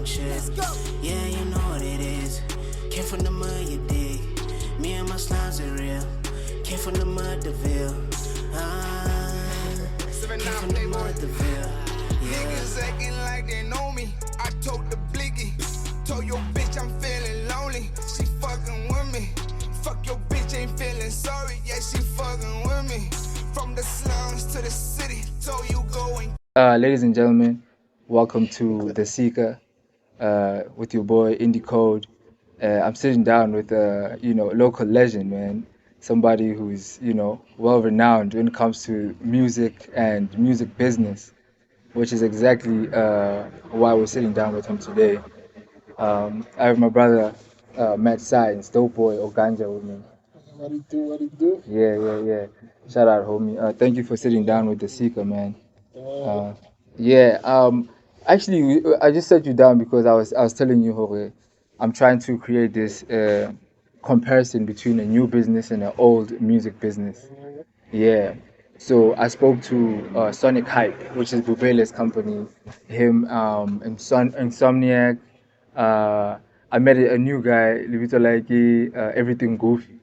talk shit. Yeah, you know what it is. Came from the mud, you dig. Me and my slimes are real. Came from the mud, the Ville. Came from the mud, the Ville. Niggas acting like they know me. I told the blicky. Told your bitch I'm feeling lonely. She fucking with me. Fuck your bitch, ain't feeling sorry. Yeah, she fucking with me. From the slums to the city. Told you go and Ladies and gentlemen, welcome to The Seeker with your boy Indie Code. I'm sitting down with a local legend, man. Somebody who's well renowned when it comes to music and music business, which is exactly why we're sitting down with him today. I have my brother Matt Science, Dope Boy Oganja with me. What do you do? Yeah. Shout out, homie. Thank you for sitting down with The Seeker, man. Actually, I just set you down because I was telling you, Jorge, I'm trying to create this comparison between a new business and an old music business. Yeah. So I spoke to Sonic Hype, which is Bubele's company. Him, Insomniac. I met a new guy, Libito like Everything Goofy.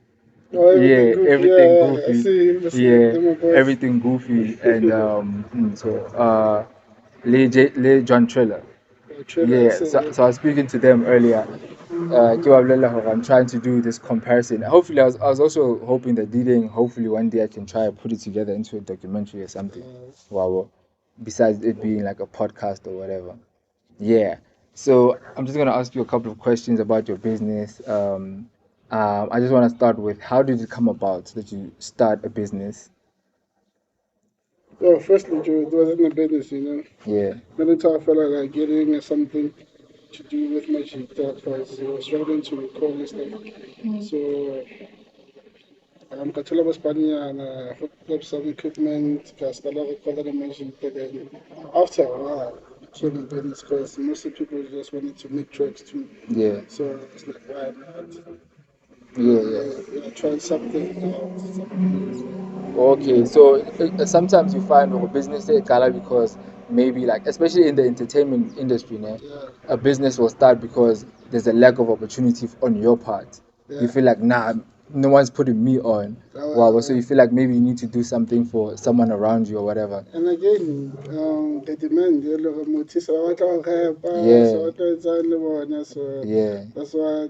Everything goofy. Everything Yeah, goofy. I see them boys. Everything goofy, and Le John Triller. So I was speaking to them earlier. I'm trying to do this comparison. Hopefully, I was also hoping that hopefully one day I can try and put it together into a documentary or something. Wow. Besides it being like a podcast or whatever. Yeah. So I'm just gonna ask you a couple of questions about your business. I just want to start with, how did it come about that you start a business? Well, firstly, Joe, it wasn't a business, Yeah. Many times I felt like getting something to do with my guitar because I was struggling to record and stuff. So, got to love Spania and hooked up some equipment, I started recording my guitar. Then after a while, it became a business because most of the people just wanted to make tracks too. Yeah. So it's like, why not? Yeah. Try something else. Okay, so sometimes you find a business color because maybe, like, especially in the entertainment industry, a business will start because there's a lack of opportunity on your part. You feel like, nah, no one's putting me on. So you feel like maybe you need to do something for someone around you or whatever. And again, the demand, so that's why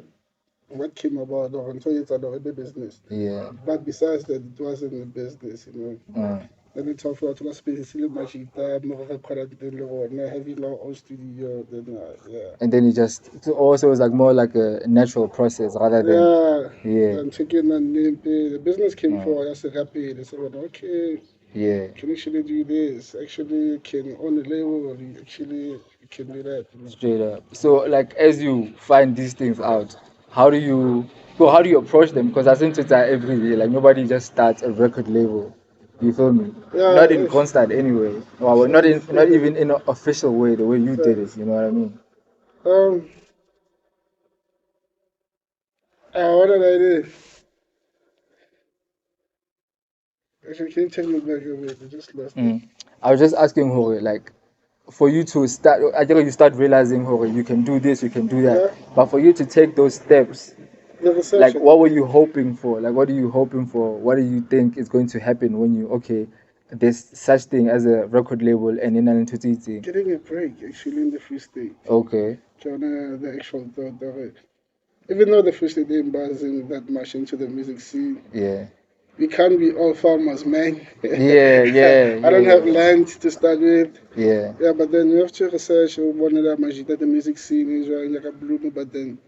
what came about until it's another business. Yeah. But besides that, it wasn't a business, Then we talk about the space, more record having our own studio, And then it was like more like a natural process rather than And taking the business came for us happy. They said, okay, can actually do this. Actually, can on the label, actually can do that. Straight up. So, like, as you find these things out, how do you approach them? Because I think it's every day. Like, nobody just starts a record label. You feel me? Not in Kroonstad anyway. Well, not even in an official way, the way you did it. You know what I mean? What did I do? Actually, can you take me back a bit? I just lost it. I was just asking Jorge, like, for you to start, I think you start realizing, Jorge, you can do this, you can do that. But for you to take those steps, like, what were you hoping for? Like, what are you hoping for? What do you think is going to happen when there's such thing as a record label and in an entity? Getting a break, actually, in the free state. Okay. The actual thought of it. Even though the free state didn't buzzing that much into the music scene. Yeah. We can't be all farmers, man. Yeah. I don't have land to start with. Yeah. Yeah, but then you have to research one of that the music scene is like a bloom, but then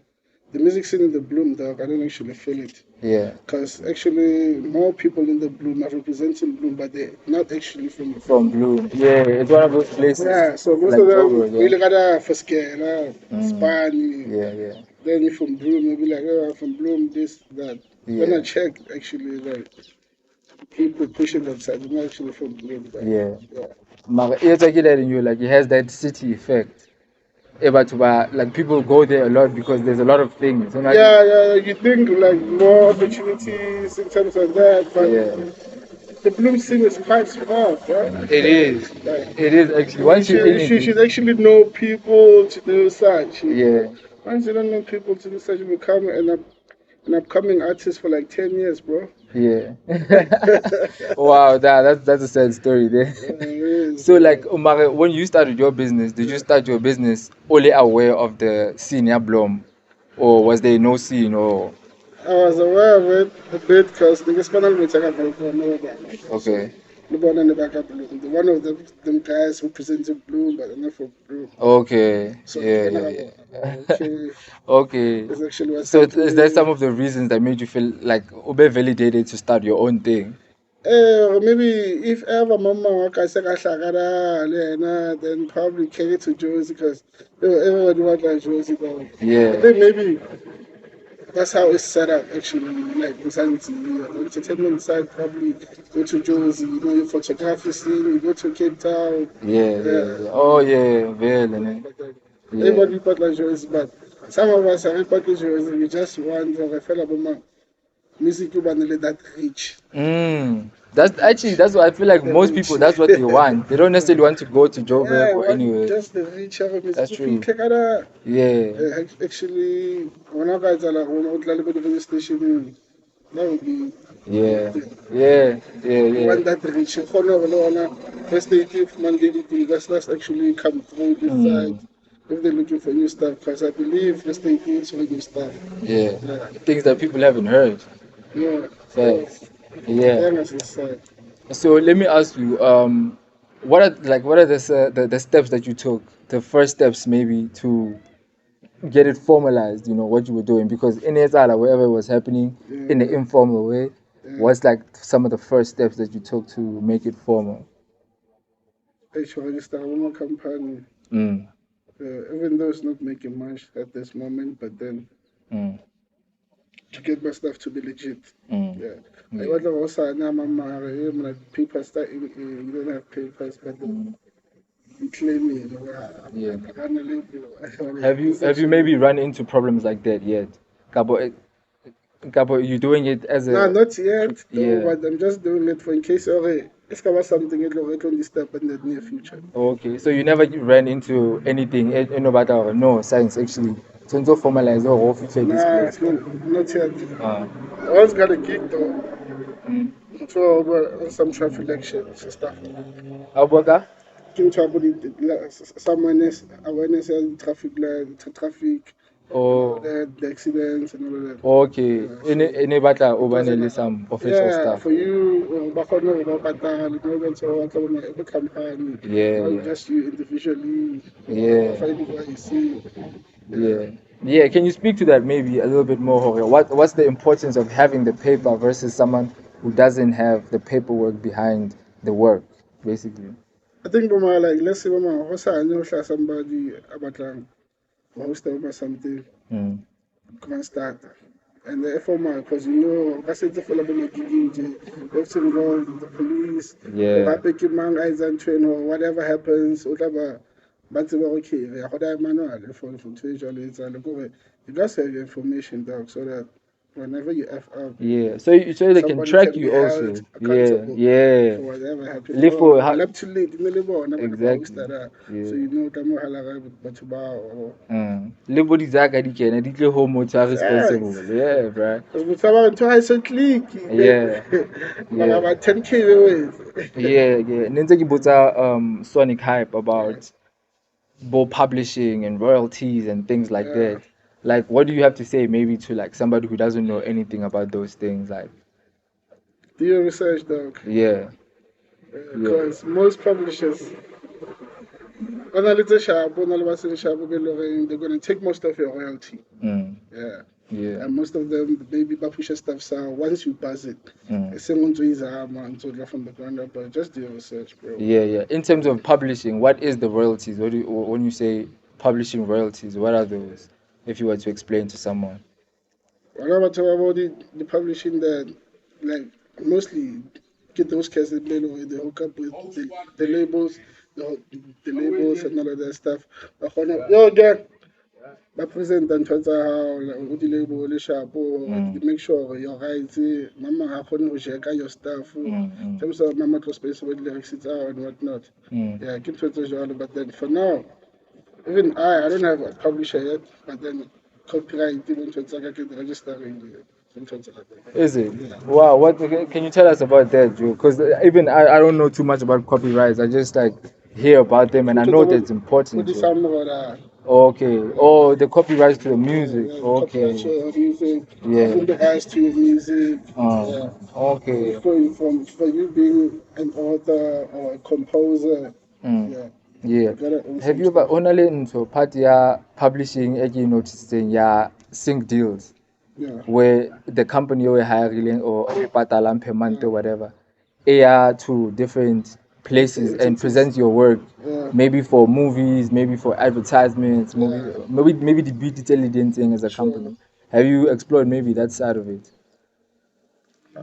the music scene in the bloom, dog, I don't actually feel it. Yeah. Because actually more people in the bloom are representing bloom, but they're not actually from bloom. Yeah, it's one of those places. Yeah, so most like of them really got a Fosquera, Spani. Yeah. Then you from bloom, you'll be like, oh, from bloom, this, that. Yeah. When I check, actually, like, people pushing that side, they're not actually from bloom. Yeah. It's like it has that city effect. Like, people go there a lot because there's a lot of things. You think like more opportunities in terms of that, but the Bloom scene is quite small, bro. It is. Like, It is actually. Once you're in if you it, should actually know people to do such. yeah. Once you don't know people to do such, you become an upcoming artist for like 10 years, bro. Yeah. Wow, that's a sad story there. So like Umare, when you started your business, did you start your business only aware of the scene ya Blom? Or was there no scene or I was aware of it a bit because the Spanish will take up for no okay. One in the backup Blue. One of them guys who presented Blue, but enough for Blue. Okay. So Yeah, when I yeah, yeah. okay, Okay. it's actually what's So is that happening. some of the reasons that made you feel like ube validated to start your own thing? Maybe if ever mama work I said then probably carry to Josie because everybody want like Josie though. I Yeah. think maybe that's how it's set up actually, like insanity. The entertainment side probably go to Josie, you know, your photography scene, you go to Cape Town. Yeah, yeah, yeah. Oh yeah, vele ne. Yeah. Everybody but like Josie, but some of us are not Josie, we just want to refer about music you want that reach. That's what I feel like most people that's what they want. They don't necessarily want to go to Joburg Yeah, or one anywhere. just the reach of music. That's true. Yeah. Yeah. Actually, when I got like when I was like the station, that would be Yeah. Yeah. Yeah. Yeah. one that reach. For now, first they give Monday the that's actually come through this side. Mm. If they're looking for new stuff, because I believe first they give some new stuff. Yeah. Yeah, Things that people haven't heard. yeah. So, Facts. Yeah. yeah, that's the side. So let me ask you, what are the steps that you took, the first steps maybe to get it formalized, you know, what you were doing? Because in Ezala, wherever it was happening in the informal way, what's like some of the first steps that you took to make it formal? Actually, start one more company. Mm. Even though it's not making much at this moment, but then Mm. to get my stuff to be legit. Mm. Yeah. I Yeah. want to also now like papers that you don't have papers, but then you claim me. Yeah. I can't live, you know. Have you maybe run into problems like that yet? Gabo, Gabo, you doing it as No, a not yet, though, yeah. but I'm just doing it for in case, okay, it's about something it will step in the near future. Okay, so you never ran into anything, no matter no science actually. So it's formalized or official this Nah, place. it's not yet. Ah, I always got a gig, though, mm. so some traffic actions and stuff. Aboka? King trouble some awareness of traffic light, traffic, Oh, the accidents and all of that. okay. So Any battle over because some official yeah, stuff. for you, back on every company, Yeah, not yeah, just you individually, yeah, finding what you see. yeah. Yeah, can you speak to that maybe a little bit more, Jorge? What's the importance of having the paper versus someone who doesn't have the paperwork behind the work, basically? I think, Mama, like, let's say, Mama, also I know somebody about host over something, Mm. come and start. And the FOMA, because you know, I said the fellow you have to involve the police, or Yeah, I pick your man eyes and train, or whatever happens, whatever. But okay, I got a manual for 2 years, you just have your information, dog, so that whenever you F up, yeah. So they can somebody track can be you also. held Yeah, accountable yeah. for whatever happened. Live Oh, for I love to lead in the labor, never the post exactly. that. So Yeah. you know, Kamo Halaga, but to bow or. Le body zaka di kena di tle ho motho a responsible. Facts. Yeah, bro. Because we talk about recently, Yeah. like Yeah. about 10K viewers. Yeah, yeah. Nenze ki botsa Sonic hype about bo publishing and royalties and things like Yeah. that. Like what do you have to say maybe to like somebody who doesn't know anything about those things like Do your research, dog. yeah. Yeah. Because most publishers, when a little sharp, when a little sharp, they're going to take most of your royalty. Mm. Yeah. Yeah. And most of them, maybe publisher stuff, so once you buzz it, Mm. someone to his arm and to from the ground up, but just do your research, bro. Yeah, yeah. In terms of publishing, what is the royalties? When you say publishing royalties, what are those? If you were to explain to someone. When I talk about the publishing that, like, mostly get those cases they hook up with the labels, the labels and all of that stuff. Yo, gang. ba present ntho tsa hao o di label le sharp make sure your rights mama ha kgone ho jeka your stuff terms of mama close space with lyrics and whatnot. Yeah, keep ntho tse jwalo, but then for now even I don't have a publisher yet, but then copyright even ntho tsa ka ke di registering ntho tse like that. Is it? Wow. What can you tell us about that, Joe? Because even I don't know too much about copyrights. I just like hear about them, and I know that it's What important. is Joe. some of that? Okay. Oh, the copyrights to the music. Copyright to Okay. your music, Yeah. even the rights to your music. Okay. For you being an author or a composer, yeah. Yeah. You gotta own Have some you ever stuff. only into part ya publishing again noticing ya sync deals Yeah. where the company you're hiring or patalam per month or whatever, air to different places and Entities. present your work, Yeah. maybe for movies, maybe for advertisements, maybe the beauty thing as a Sure. company. Have you explored maybe that side of it?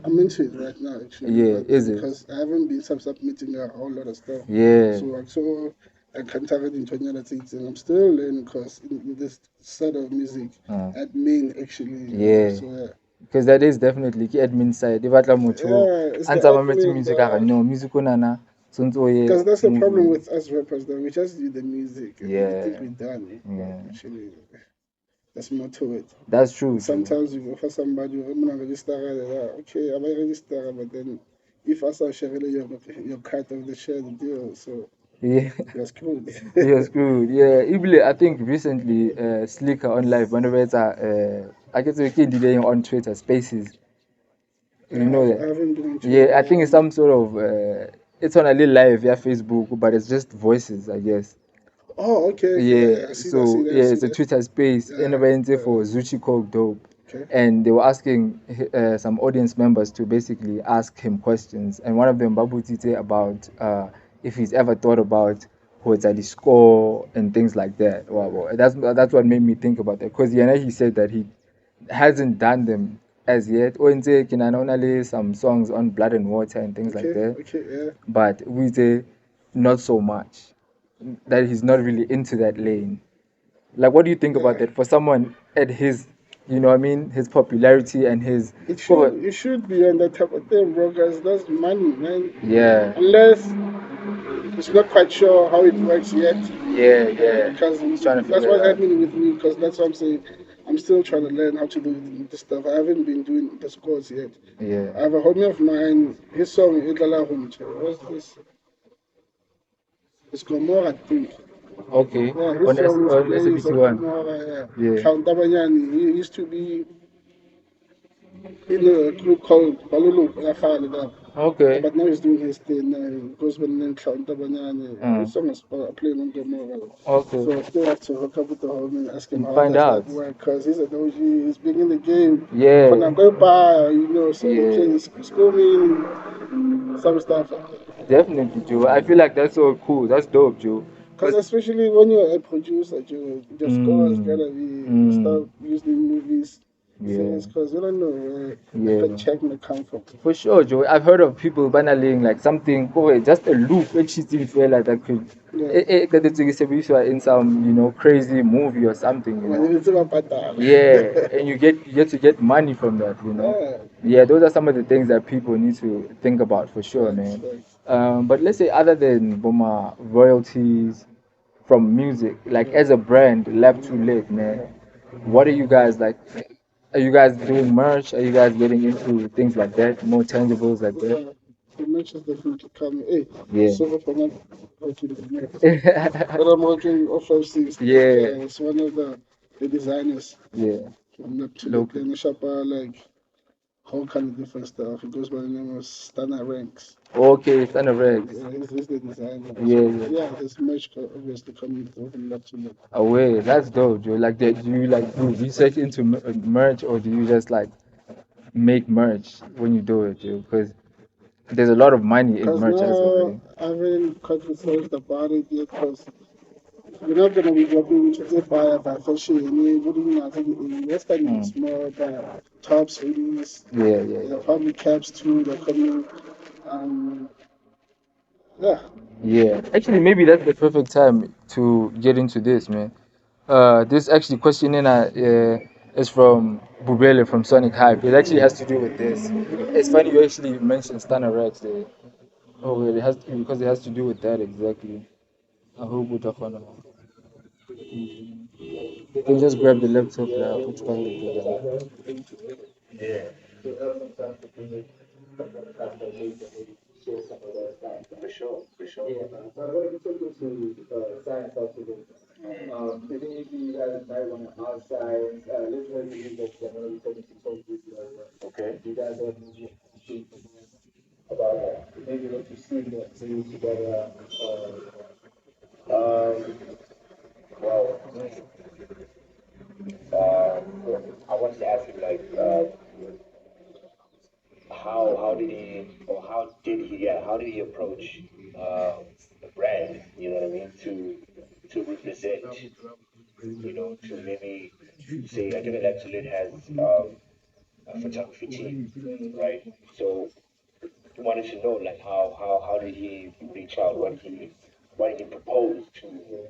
I'm into it right now, actually. Yeah, But is it? because I haven't been submitting a whole lot of stuff. Yeah. So I can't have it in 2018. And I'm still learning because in this side of music, admin actually. Yeah. So yeah. Because that is definitely the admin side. If I It's the music, admin. no music nana. Because that's the problem with us rappers, though. We just do the music. And we Yeah. think we're done. Yeah. Actually, there's more to it. That's true. Sometimes you go for somebody, you're going to register, okay, I might register, but then if I saw share your cut of the share the deal, so Yeah. you're screwed. You're screwed. Yeah. Ibile, I think recently, Slicker on live, whenever it's I guess we can delay on Twitter Spaces. You know I that? haven't been into Yeah, I think it's some sort of it's on a little live via Facebook, but it's just voices, I guess. Oh, okay. Yeah, I see so that. yeah, it's a Twitter space. Yeah, For Zuchi Coke Dope. Okay. And they were asking some audience members to basically ask him questions. And one of them, Babu Tite, about if he's ever thought about what's at the score and things like that. Wow. That's what made me think about that. Because he said that he hasn't done them as yet. Owenze can only some songs on Blood and Water and things like that. Okay, yeah. But we say not so much. That he's not really into that lane. Like, what do you think about that for someone at his, his popularity and his. It should be on that type of thing, bro, because that's money, man. Yeah. Unless it's not quite sure how it works yet. Yeah. Because He's trying to that's figure what's it out. happening with me, because that's what I'm saying. I'm still trying to learn how to do this stuff. I haven't been doing the scores yet. Yeah. I have a homie of mine, his song, what's this? It's Gomorrah, I think. Okay. Yeah, his song is SABC One. Gomorrah, Yeah. Count Tabanyani. He used to be in a group called Balulu, Okay. but now he's doing his thing. He goes by the name Count Tabanyani. His song is playing on Gomorrah. Okay. So I still have to hook up with the homie and ask him And how find does out. that work, because he's an OG, he's been in the game. Yeah. When I go by, so Yeah. he can school me in some stuff. Definitely, Joe. I feel like that's so cool. That's dope, Joe. Because especially when you're a producer, Joe, your scores gotta be start using movies. Yeah. Because you don't know where the check may come from. For sure, Joe. I've heard of people banning like something, just a loop, which is in feel that could that it's in some crazy movie or something. Yeah, and you get to get money from that. Yeah, those are some of the things that people need to think about for sure, man. But let's say other than Boma royalties from music, like as a brand, LAB2LIT, man, what are you guys like? Are you guys doing merch? Are you guys getting into things like that, more tangibles like that? The merch is definitely coming. Hey, Yeah. so if I'm not working with the merch, but I'm working off of six. Yeah. It's one of the designers. Yeah. I'm not too local. In the shop, like whole kind of different stuff. It goes by the name of Stana Ranks. Okay, Son of Rex. Yeah, he's the designer. Yeah. His merch obviously coming through from LAB2LIT. Away, that's dope, Joe. Like, do you like do research into merch, or do you just like make merch when you do it, Joe? Because there's a lot of money in merch as well. I haven't quite researched about it yet, because we're not going to be working with the buyer by fashion. We're doing nothing. This time it's more about tops, hoodies. Yeah. Probably caps too. They're coming. Yeah. Yeah. Actually, maybe that's the perfect time to get into this, man. This actually question is from Bubele from Sonic Hype. It actually has to do with this. It's funny you actually mentioned Stunner Rex there. Oh, well, it has to, because it has to do with that exactly. I hope we talk on. You can just grab the laptop now. Put it on the For sure, for sure. Okay. Um, well, I wanted to ask you like, how did he approach the brand? You know what I mean? To represent, to maybe say, I think LAB2LIT has a photography team, right? So wanted to know like how did he reach out? What did he propose to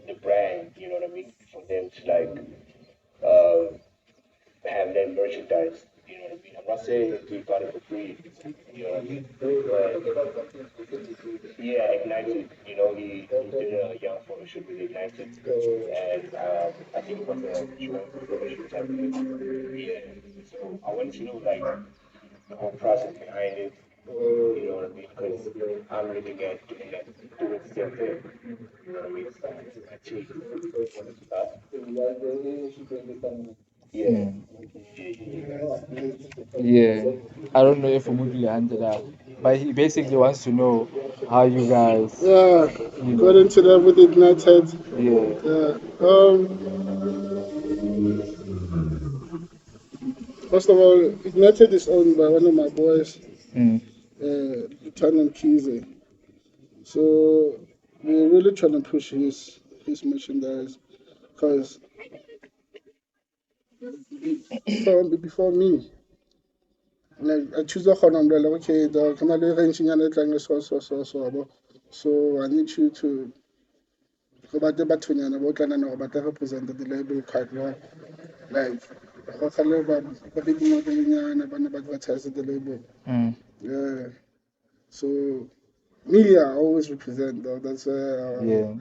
the brand? You know what I mean? For them to like uh, have their merchandise. You know what I mean? I'm not saying he got it for free. You know what I mean? But yeah, Ignited. He did a young photo shoot with Ignited, and I think it was a joint photo shoot type of thing. Yeah. So I wanted to know like the whole process behind it. You know what I mean? Because I'm looking at doing the same thing. You know what I mean? My team. Uh, yeah. Mm. Yeah. Yeah, I don't know if Umudili handled that, but he basically wants to know how you guys, Yeah, you got know, into that with Ignited. yeah. Yeah. First of all, Ignited is owned by one of my boys, Mm. Lieutenant Kize. So we're really trying to push his merchandise because before me, like I choose the corner umbrella. Okay, the canal range so I need you to go back to Batunian about and represent the label quite well. Like go kgale ba bidingwa ke lenyana ba ne ba advertise the label. Mm. Yeah. So me, I always represent though. That's why Yeah.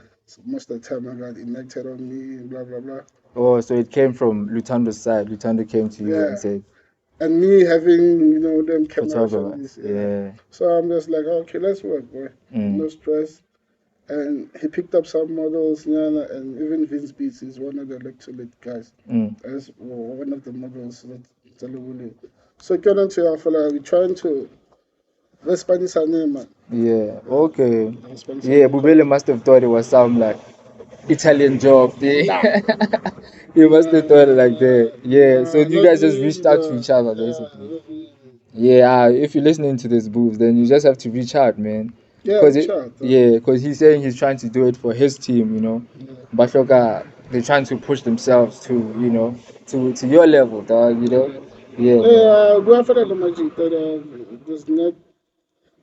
most of the time I got elected on me, blah blah blah. Oh, so it came from Lutando's side. Lutando came to you and Yeah. said, And me having, them cameras and photographers. this, yeah. Yeah. So I'm just like, okay, let's work, boy. No Mm. stress. And he picked up some models, Nyana, and even Vince Beats is one of the LAB2LIT guys. Mm. That's one of the models. So, Kyonan to Afala, we're trying to Spanish name, man. Yeah. Okay. Spanish Yeah, Bubele name. must have thought it was some like Italian job. Nah. He must have thought it like that. Yeah. So you Not guys just really, reached out to bro. each other Yeah, basically. not really. Yeah, if you're listening to this booth, then you just have to reach out, man. Yeah, reach out. Yeah, because he's saying he's trying to do it for his team, Yeah. Bashoka, they're trying to push themselves to, to your level, dog, Yeah, man. Go after the magic that does not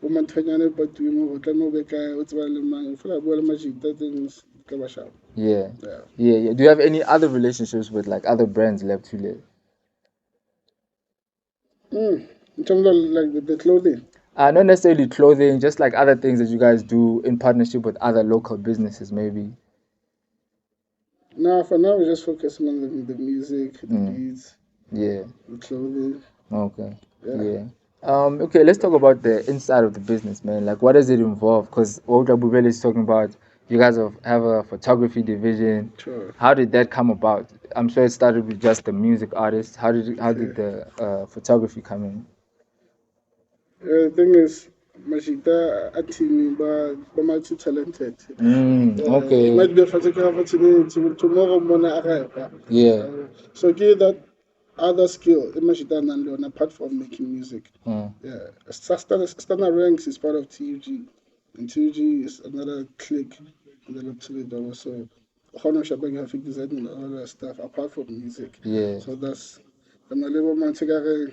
woman tanyane but we move tamo beka what's well man feel like magic that things kabasha. Yeah. Yeah. Yeah, yeah. Do you have any other relationships with like other brands left to live? In terms of like the clothing. Not necessarily clothing, just like other things that you guys do in partnership with other local businesses, maybe. Now for now we're just focusing on the music, the beats, Yeah. the clothing. Okay. Yeah. Yeah. Okay, let's talk about the inside of the business, man. Like, what does it involve? Because Olga Bubel is talking about you guys have a photography division. Sure. How did that come about? I'm sure it started with just the music artist. How did Okay. the photography come in? The thing is Mashita a team but much too talented. It Okay. might be a photographer today, tomorrow morning arrive. Yeah. So give that other skill, Mashita and apart from making music. Mm. Yeah, Stana Ranks is part of TUG, and TUG is another clique in the LAB2LIT that also Honor Shabang graphic design and all that stuff apart from music. Yeah. So that's the label man together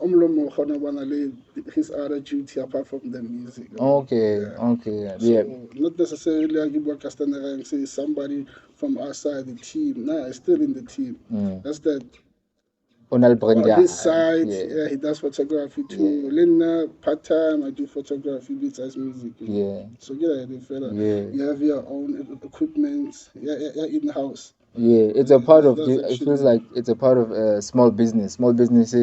Omlomo khona bana le his other duty apart from the music. Okay, Yeah. okay, So yeah, not necessarily like you work as and say somebody from outside the team. Nah, it's still in the team. That's that. Onal brand, On yeah, his side, yeah, yeah, he does photography too. Yeah. Lena, part time, I do photography besides music. yeah, So yeah, the fella, yeah. you have your own equipment, yeah, in house. Yeah, it's a part of That's it feels actually. like it's a part of a small business. Small business,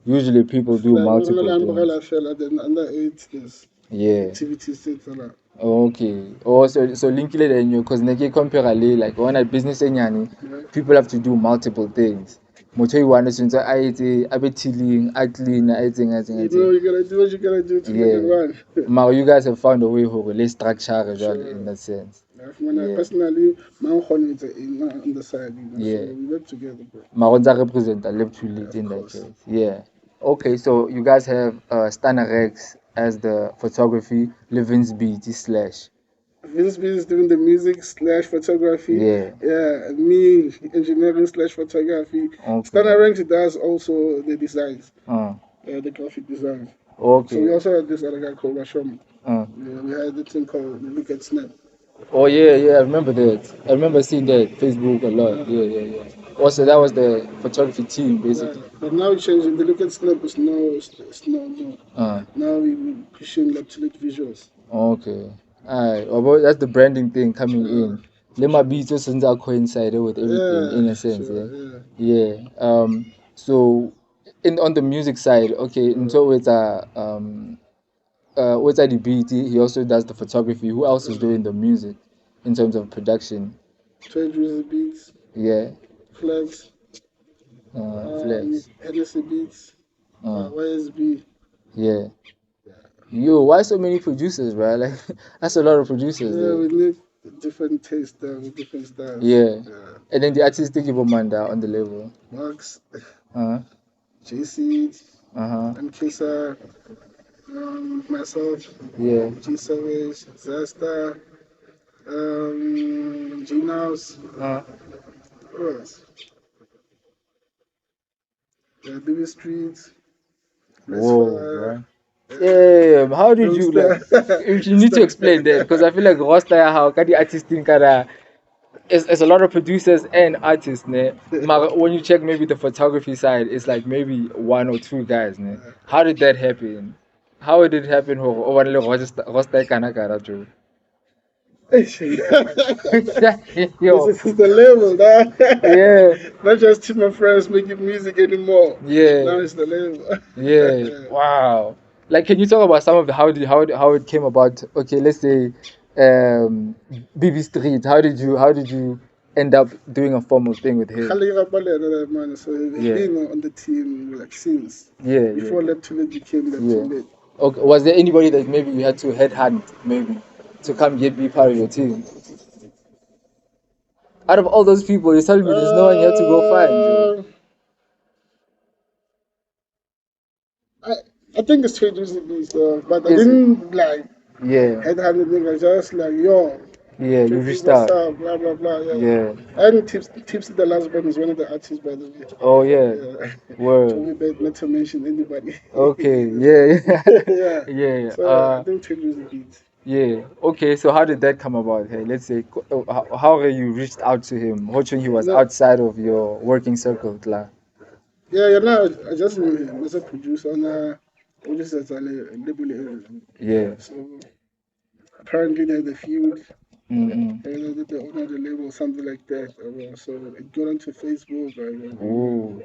usually people do Like we're multiple gonna things. umbrella fella, then under 8 there's Yeah. activities fella. Okay. Oh, so link it and you because nake compare like when a business enyani, Yeah. people have to do multiple things. Motho you want to I abe tilling, I clean, I think, You know you gotta do what you gotta do to make it Yeah. run. Now you guys have found a way to really structure as well Sure. in that sense. When I Yeah. personally, my own is on the side, Yeah. so we work together, bro. Maronza represent a LAB2LIT Of in that course. case. Yeah. Okay, so you guys have Stana Rex as the photography, Levin's BT slash. Vince B is doing the music slash photography. Yeah. Yeah, me engineering slash photography. Okay. Stana Ranks does also the designs, Uh, the graphic design. So we okay. also had this other guy called Rashom. Uh. Yeah, we had this thing called Look at Snap. Oh yeah, yeah, I remember that. I remember seeing that Facebook a lot. Yeah, yeah, yeah. Also, that was the photography team basically. But now we changing. The Look at Snap is it's no more. Uh. Now we pushing LAB2LIT visuals. Okay. Alright. Well, that's the branding thing coming in. Lema beats also coincide with everything in a sense. Sure, Yeah. Yeah. So in on the music side, okay, and so it's what's the beat, he also does the photography. Who else is doing the music in terms of production? Trade Drizzy Beats, Yeah. Flex, Flex. Hennessy Beats, Uh, YSB. yeah. Yo, why so many producers, bro? Like that's a lot of producers Yeah, there. we need different tastes with different styles. Yeah. And then the artistic Ibomanda on the level. Max, Uh-huh. JC, Uh-huh. and Kisa, myself, Yeah. G Savage, Zesta, G-Nouse, Uh, who else? Dewey Street, Let's whoa, bro. Damn, how did you like? You need to explain that because I feel like roster how can the artist think it's a lot of producers and artists, ne? When you check maybe the photography side, it's like maybe one or two guys, ne? How did that happen? How did it happen? Over the roster kana kara too. This Yo, is the level, that yeah, not just to my friends making music anymore. yeah, Now it's the level. yeah. Wow. Like, can you talk about some of the how it came about? Okay, let's say, BB Street. How did you end up doing a formal thing with him? Khalil Rabale, man, so he's Yeah. been on the team like since Yeah, before yeah, LAB2LIT became yeah. LAB2LIT. Okay, was there anybody that maybe you had to headhunt maybe to come be part of your team? Out of all those people, you tell me there's no one you had to go find, Joe. I I think it's Trade Drizzy stuff, but I Is it? didn't like Yeah, headhunted niggas. Just like yo, yeah. You Trade reached what's out. up, blah blah blah. Yeah. Yeah. And Tipsy the last one is one of the artists, by the way. Oh yeah. Yeah. Word. Told me not to mention anybody. Okay. Yeah. Yeah. Yeah. So I think Trade Drizzy beats. Yeah. Okay. So how did that come about? Hey, let's say how you reached out to him? Hoping he was No, outside of your working circle, la. yeah, no, I just knew him as a producer and we just as a label. Yeah. So apparently they had a feud. Mm-mm. The owner of the label, something like that. So it got onto Facebook. Ooh.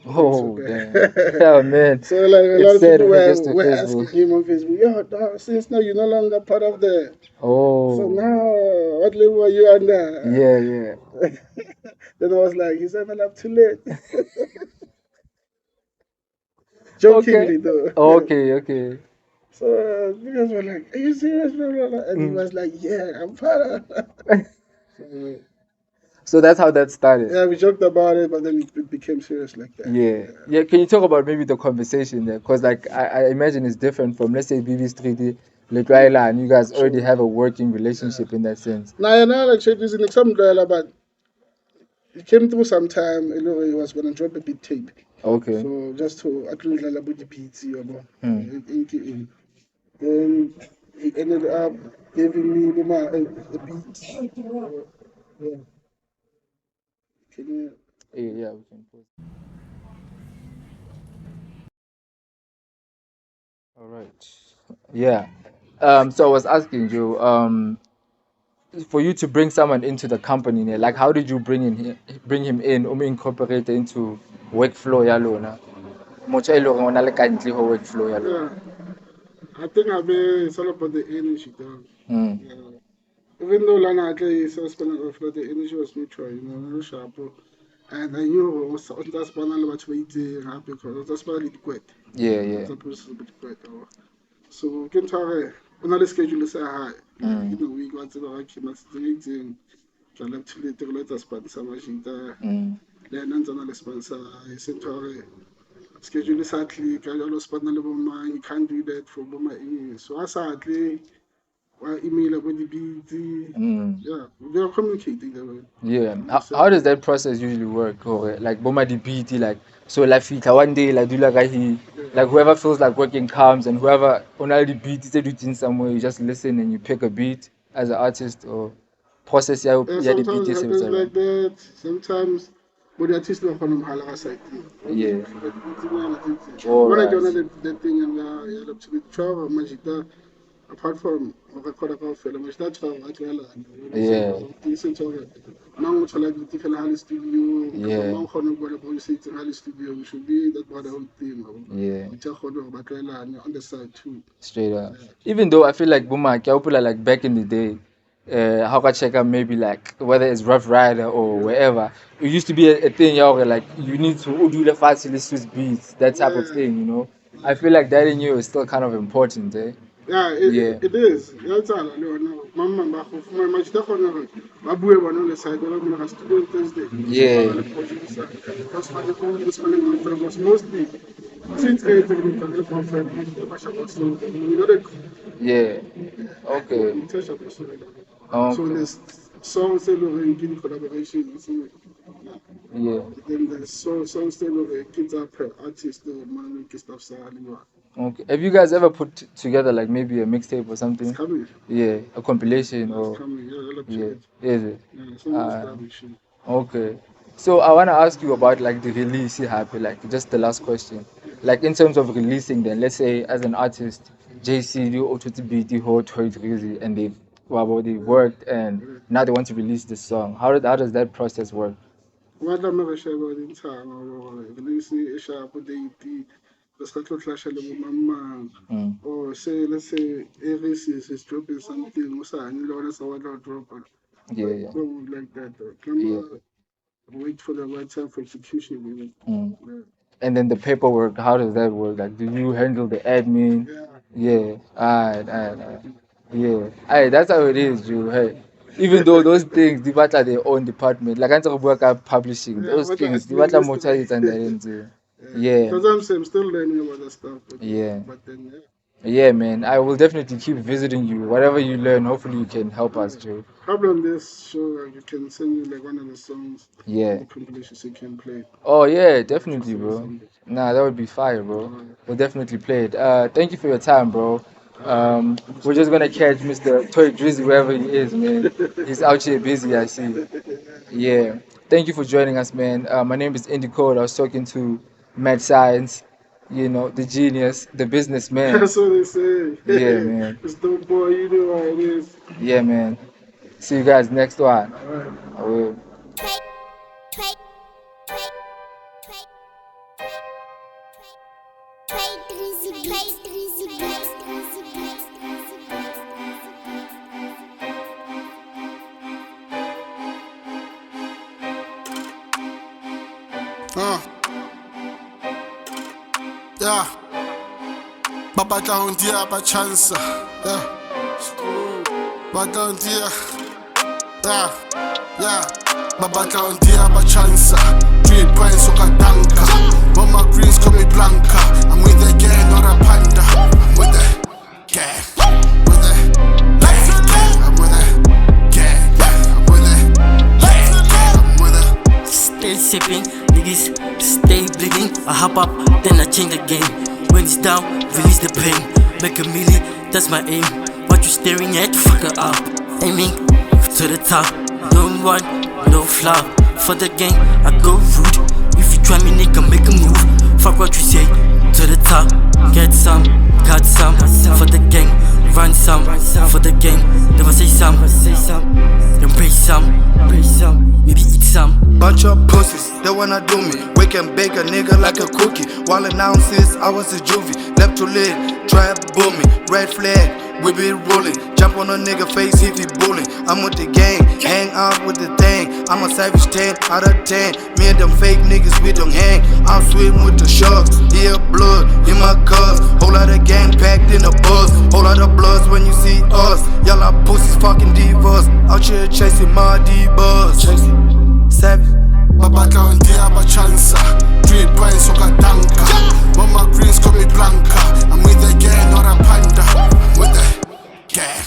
So Oh bad. damn. Yeah, man. So like a lot It's of sad people when it gets to were asking Facebook. him on Facebook, yo, dog, since now you're no longer part of the. So Oh. now, what label are you under? Yeah. Yeah. Then I was like, he's never up too late. Jokingly Okay. though. Okay. Okay. So you guys were like, are you serious? Blah, blah, blah. And he was like, yeah, I'm part of. So, So that's how that started. yeah, we joked about it, but then it became serious like that. Yeah, yeah. Can you talk about maybe the conversation there? Because like I imagine it's different from let's say BB's 3D, Letwaila, and you guys already have a working relationship in that sense. Now, like changes in some dialogue, but it came through some time. You know, he was gonna drop a beat tape. Okay. So just to actually LAB2LIT the beats, in. Then he ended up giving me a beat. Yeah. Can you? Yeah, we can pause. All right. Yeah. So I was asking you, for you to bring someone into the company, like how did you bring him in, incorporate into workflow ya lona? Motho e leng hore o na le kantle ho workflow ya lona. Yeah, I think it's all about the energy, though. Mm. Yeah. Even though Lana is spending off, the energy was mutual, no sharp. And I knew that's one of what we did because that's why it quit. Yeah, yeah. That's process a bit quit. So can try on the schedule say hi. We got to like him as the meeting. LAB2LIT the letter sponsor machine there. Then another sponsor I sent her schedule sadly, I sponsor you can't do that for my so I sadly email about the BT. Yeah, we are communicating that way. Yeah. How does that process usually work? Or like boma di beat, like so like fita one day like do like whoever feels like working comes and whoever on all the beat is in somewhere, you just listen and you pick a beat as an artist or process ya the beat Sometimes it happens like that. Sometimes but the artist not from Halaga side. Yeah. When I Alright. joined the thing and to travel Majita apart from record of film, which that's how I tell Yeah. decent over. Now to like the different Hali studio, Yeah. Mount Hono got a voice in Hali studio, we should be that part of the whole thing. Yeah. Which I hold but on the side too. Straight up. Even though I feel like Buma Kiaupula like back in the day, how can check out maybe like whether it's Rough Rider or wherever, it used to be a thing, like you need to do the fast Swiss beats, that type of thing. I feel like that in you is still kind of important, eh? Yeah, Yeah. it is. That's all I know. Mama, my much different. Babu, one on the side, I'm going to student Thursday. Yeah. That's why the phone is calling me was mostly since 8 the conference. Yeah. Okay. So Okay. there's songs that are in collaboration. Yeah. Then there's songs that are kids are per artist, the man stuff. Okay. Have you guys ever put together like maybe a mixtape or It's something? coming. Yeah, a compilation It's or coming. Yeah, yeah, is it? it's almost Uh, collaboration. okay. So I want to ask you about like the release you have, like just the last question. Like in terms of releasing, then let's say as an artist, JC, you auto BT whole and they worked and now they want to release the song. How does that process work? What I'm not sure about in time, or release a sharp date, the Scotland clash of Mama, or say, let's say, Aries is dropping something, or something, Lawrence or what drop. Yeah, yeah. Go like that. Yeah. Wait for the right time for execution. And then the paperwork, how does that work? Like, do you handle the admin? Yeah. Alright. Yeah. Alright, that's how it is, Drew. Hey. Even though those things, they are their own department. Like, I'm talking about publishing. Those But things, they I are more charges and that. Yeah. Because I'm still learning about that stuff. Yeah. But then, yeah. Yeah, man. I will definitely keep visiting you. Whatever you learn, hopefully you can help us, Joe. Probably on this show, you can send me like one of the songs, Yeah. the compilations you can play. Oh yeah, definitely, bro. Nah, that would be fire, bro. We'll definitely play it. Thank you for your time, bro. We're just gonna catch Mr. Toy Drizzy wherever he is, man. He's out here busy, I see. Yeah. Thank you for joining us, man. My name is Indy Code. I was talking to Mad Science, the genius, the businessman. That's what they say. Yeah, man. It's dope boy, you know how it is. Yeah, man. See you guys next one. I will. Yeah. Baba down there, by chance. Yeah. Baba down there. Yeah. Baba down there, by chance. 3 points, so danka. Mama Greens call me Blanca. I'm with the gang, not a panda. I'm with the gang. With the gang. I'm with the gang. I'm with the gang. I'm with the. Stay sipping, niggas stay blinking. I hop up, then I change the game. When it's down, release the pain. Make a million, that's my aim. What you staring at, fuck her up. Aiming to the top. Don't want, no flop. For the gang, I go rude. If you try me, nigga, make a move. Fuck what you say, to the top. Get some, got some. For the gang, run some. For the gang, never say some. Then pay some, maybe eat some. Bunch of pussies, they wanna do me. Wake and bake a nigga like a cookie. While announces I was a juvie. LAB2LIT, try boom me. Red flag, we be rolling. Jump on a nigga face if he bullying. I'm with the gang, hang out with the thing. I'm a savage 10 out of 10. Me and them fake niggas, we don't hang. I'm swimming with the sharks. Yeah, blood in my cups. Whole lot of gang packed in the bus. Whole lot of bloods when you see us. Y'all are pussies, fucking divas. Out here chasing my D-buzz. Savage. Babaka on the Abachansa. Dread boy, soka danka. Mama greens call me Blanca. I'm with the gang, not a panda. With the gang.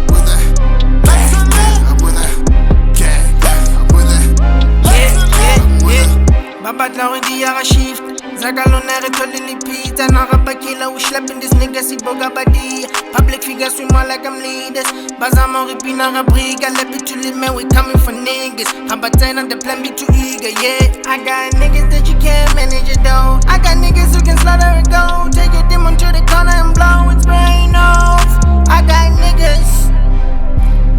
With the gang. I'm with the gang. I'm with the Baba now in the Yara shift. Zagalonare tolini pizza. Narabakila, we slapping this nigga, si boga badi. Public figures, we more like I'm leaders. Bazamo ripina rabriga. LAB2LIT, man, we coming for niggas. Habatain on the plan, be too eager, yeah. I got niggas that you can't manage it though. I got niggas who can slaughter and go. Take your demon to the corner and blow its brain off. I got niggas.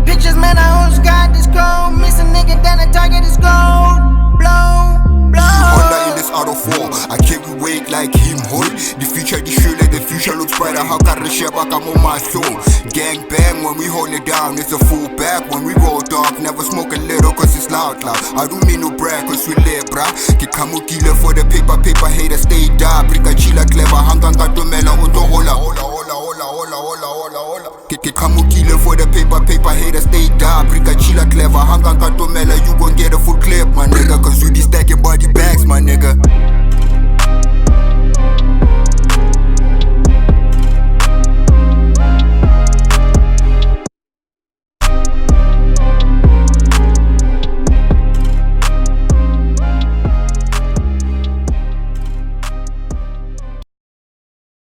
Pictures, man, I always got this gold. Miss a nigga, then the target is gold. Blow. Honda in this out of 4. I carry weight like him, hold. The future, the shoe like the future looks brighter. How can the share back? I'm on my soul. Gang bang when we hold it down, it's a full back. When we roll dog, never smoke a little cause it's loud. I don't mean no brag cause we live, brah. Kikamukile for the paper haters stay dark. Brika chila clever, hanganga domela, uto hola. Kikamukile for the paper haters stay dark. Brika chila clever.